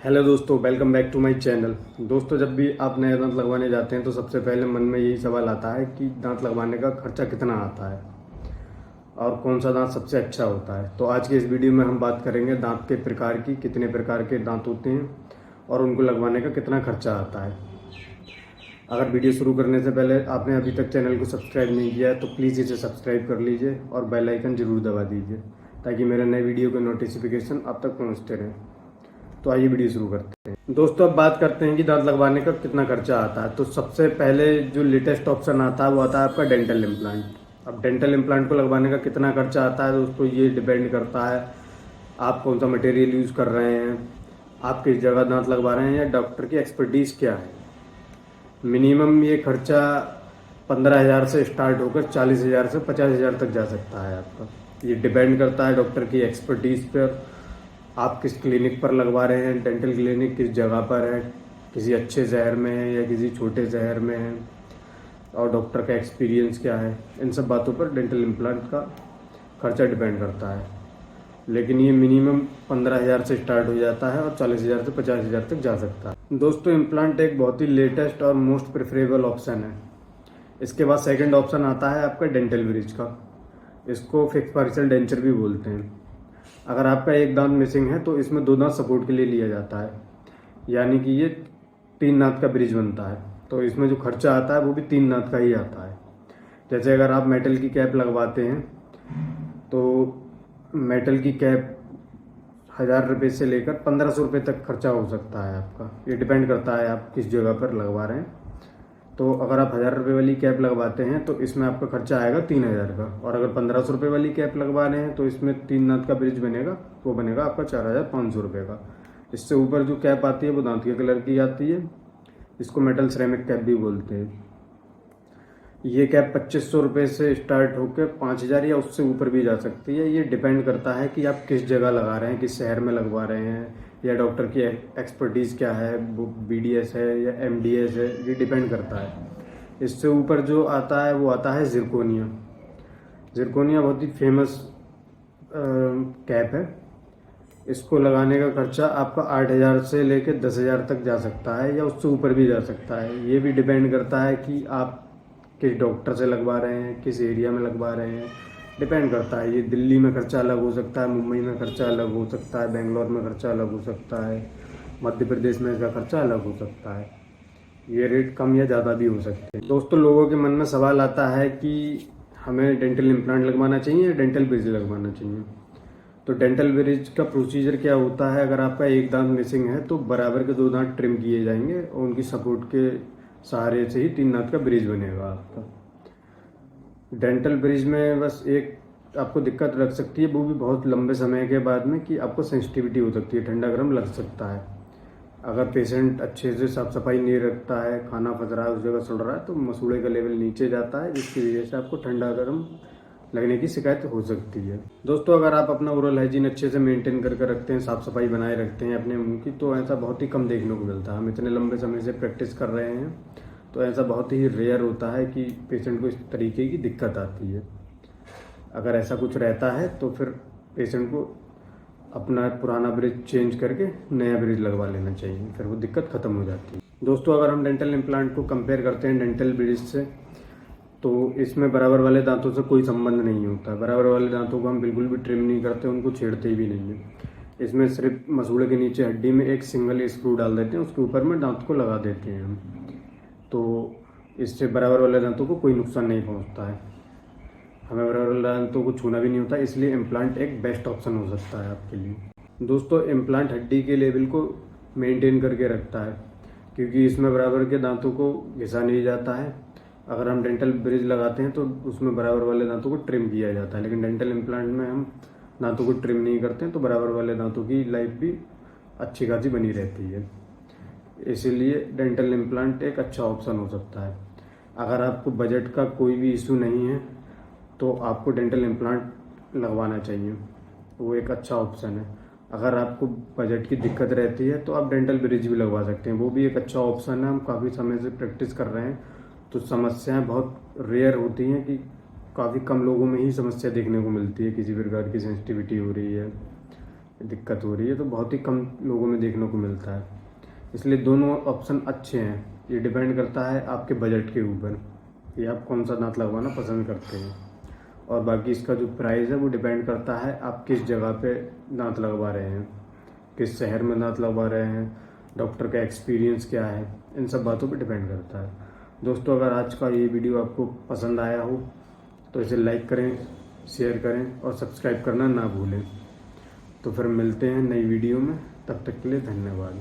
Hello दोस्तों, welcome back to my channel. दोस्तों, जब भी आप नए दांत लगवाने जाते हैं तो सबसे पहले मन में यही सवाल आता है कि दांत लगवाने का खर्चा कितना आता है और कौन सा दांत सबसे अच्छा होता है। तो आज के इस वीडियो में हम बात करेंगे दांत के प्रकार की, कितने प्रकार के दांत होते हैं और उनको लगवाने का कितना खर्चा आता है। अगर वीडियो शुरू करने से पहले आपने अभी तक चैनल को सब्सक्राइब नहीं किया है तो प्लीज़ इसे सब्सक्राइब कर लीजिए और बेल आइकन जरूर दबा दीजिए ताकि मेरे नए वीडियो के नोटिफिकेशन आप तक पहुँचते रहें। तो आइए वीडियो शुरू करते हैं। दोस्तों, अब बात करते हैं कि दांत लगवाने का कितना खर्चा आता है। तो सबसे पहले जो लेटेस्ट ऑप्शन आता है वो आता है आपका डेंटल इम्प्लांट। अब डेंटल इम्प्लांट को लगवाने का कितना खर्चा आता है दोस्तों, ये डिपेंड करता है आप कौन सा मटेरियल यूज़ कर रहे हैं, आप किस जगह दांत लगवा रहे हैं या डॉक्टर की एक्सपर्टीज़ क्या है। मिनिमम ये खर्चा 15,000 से स्टार्ट होकर 40,000 से 50,000 तक जा सकता है आपका। ये डिपेंड करता है डॉक्टर की एक्सपर्टीज़ पर, आप किस क्लिनिक पर लगवा रहे हैं, डेंटल क्लिनिक किस जगह पर है, किसी अच्छे शहर में है या किसी छोटे शहर में है, और डॉक्टर का एक्सपीरियंस क्या है। इन सब बातों पर डेंटल इम्प्लांट का खर्चा डिपेंड करता है। लेकिन ये मिनिमम 15,000 से स्टार्ट हो जाता है और 40,000 से 50,000 तक जा सकता है। दोस्तों, इम्प्लांट एक बहुत ही लेटेस्ट और मोस्ट प्रेफरेबल ऑप्शन है। इसके बाद सेकंड ऑप्शन आता है आपका डेंटल ब्रिज का। इसको फिक्स पार्शियल डेंचर भी बोलते हैं। अगर आपका एक दांत मिसिंग है तो इसमें 2 दांत सपोर्ट के लिए लिया जाता है, यानी कि ये 3 दांत का ब्रिज बनता है। तो इसमें जो खर्चा आता है वो भी 3 दांत का ही आता है। जैसे अगर आप मेटल की कैप लगवाते हैं तो मेटल की कैप 1,000 रुपये से लेकर 1,500 रुपये तक खर्चा हो सकता है आपका। ये डिपेंड करता है आप किस जगह पर लगवा रहे हैं। तो अगर आप 1,000 रुपये वाली कैप लगवाते हैं तो इसमें आपका खर्चा आएगा 3,000 का, और अगर 1,500 रुपये वाली कैप लगवा रहे हैं तो इसमें 3 दांत का ब्रिज बनेगा, वो बनेगा आपका 4,500 रुपये का। इससे ऊपर जो कैप आती है वो दांत के कलर की आती है। इसको मेटल सिरेमिक कैप भी बोलते हैं। ये कैप 2,500 रुपये से स्टार्ट होकर 5,000 या उससे ऊपर भी जा सकती है। ये डिपेंड करता है कि आप किस जगह लगा रहे हैं, किस शहर में लगवा रहे हैं, या डॉक्टर की एक्सपर्टीज़ क्या है, वो BDS है या MDS है, ये डिपेंड करता है। इससे ऊपर जो आता है वो आता है जिरकोनिया। जिरकोनिया बहुत ही फेमस कैप है। इसको लगाने का खर्चा आपका 8,000 से लेकर 10,000 तक जा सकता है या उससे ऊपर भी जा सकता है। ये भी डिपेंड करता है कि आप किस डॉक्टर से लगवा रहे हैं, किस एरिया में लगवा रहे हैं, डिपेंड करता है। ये दिल्ली में खर्चा अलग हो सकता है, मुंबई में खर्चा अलग हो सकता है, बेंगलोर में खर्चा अलग हो सकता है, मध्य प्रदेश में इसका खर्चा अलग हो सकता है। ये रेट कम या ज़्यादा भी हो सकते हैं। दोस्तों, लोगों के मन में सवाल आता है कि हमें डेंटल इम्प्लांट लगवाना चाहिए या डेंटल ब्रिज लगवाना चाहिए। तो डेंटल ब्रिज का प्रोसीजर क्या होता है, अगर आपका एक दांत मिसिंग है तो बराबर के 2 दांत ट्रिम किए जाएंगे और उनकी सपोर्ट के सहारे से ही 3 दांत का ब्रिज बनेगा आपका। डेंटल ब्रिज में बस एक आपको दिक्कत लग सकती है, वो भी बहुत लंबे समय के बाद में, कि आपको सेंसिटिविटी हो सकती है, ठंडा गर्म लग सकता है। अगर पेशेंट अच्छे से साफ सफाई नहीं रखता है, खाना फंस रहा है, उस जगह सड़ रहा है, तो मसूड़े का लेवल नीचे जाता है, जिसकी वजह से आपको ठंडा गर्म लगने की शिकायत हो सकती है। दोस्तों, अगर आप अपना ओरल हाइजीन अच्छे से मेंटेन करके रखते हैं, साफ सफाई बनाए रखते हैं अपने मुंह की, तो ऐसा बहुत ही कम देखने को मिलता है। हम इतने लंबे समय से प्रैक्टिस कर रहे हैं तो ऐसा बहुत ही रेयर होता है कि पेशेंट को इस तरीके की दिक्कत आती है। अगर ऐसा कुछ रहता है तो फिर पेशेंट को अपना पुराना ब्रिज चेंज करके नया ब्रिज लगवा लेना चाहिए, फिर वो दिक्कत ख़त्म हो जाती है। दोस्तों, अगर हम डेंटल इम्प्लांट को कंपेयर करते हैं डेंटल ब्रिज से, तो इसमें बराबर वाले दांतों से कोई संबंध नहीं होता। बराबर वाले दांतों को हम बिल्कुल भी ट्रिम नहीं करते, उनको छेड़ते भी नहीं है। इसमें सिर्फ मसूड़े के नीचे हड्डी में एक सिंगल स्क्रू डाल देते हैं, उसके ऊपर में दांत को लगा देते हैं हम। तो इससे बराबर वाले दांतों को कोई नुकसान नहीं पहुंचता है, हमें बराबर वाले दांतों को छूना भी नहीं होता, इसलिए इम्प्लांट एक बेस्ट ऑप्शन हो सकता है आपके लिए। दोस्तों, इम्प्लांट हड्डी के लेवल को मेंटेन करके रखता है, क्योंकि इसमें बराबर के दांतों को घिसा नहीं जाता है। अगर हम डेंटल ब्रिज लगाते हैं तो उसमें बराबर वाले दांतों को ट्रिम किया जाता है, लेकिन डेंटल इम्प्लांट में हम दांतों को ट्रिम नहीं करते हैं, तो बराबर वाले दांतों की लाइफ भी अच्छी खासी बनी रहती है। इसीलिए डेंटल इम्प्लांट एक अच्छा ऑप्शन हो सकता है। अगर आपको बजट का कोई भी इशू नहीं है तो आपको डेंटल इम्प्लांट लगवाना चाहिए, वो एक अच्छा ऑप्शन है। अगर आपको बजट की दिक्कत रहती है तो आप डेंटल ब्रिज भी लगवा सकते हैं, वो भी एक अच्छा ऑप्शन है। हम काफ़ी समय से प्रैक्टिस कर रहे हैं तो समस्याएं बहुत रेयर होती हैं, कि काफ़ी कम लोगों में ही समस्या देखने को मिलती है, किसी प्रकार की सेंसिटिविटी हो रही है दिक्कत हो रही है, तो बहुत ही कम लोगों में देखने को मिलता है। इसलिए दोनों ऑप्शन अच्छे हैं। ये डिपेंड करता है आपके बजट के ऊपर कि आप कौन सा दांत लगवाना पसंद करते हैं। और बाकी इसका जो प्राइस है वो डिपेंड करता है आप किस जगह पे दांत लगवा रहे हैं, किस शहर में दांत लगवा रहे हैं, डॉक्टर का एक्सपीरियंस क्या है, इन सब बातों पे डिपेंड करता है। दोस्तों, अगर आज का ये वीडियो आपको पसंद आया हो तो इसे लाइक करें, शेयर करें और सब्सक्राइब करना ना भूलें। तो फिर मिलते हैं नई वीडियो में, तब तक के लिए धन्यवाद।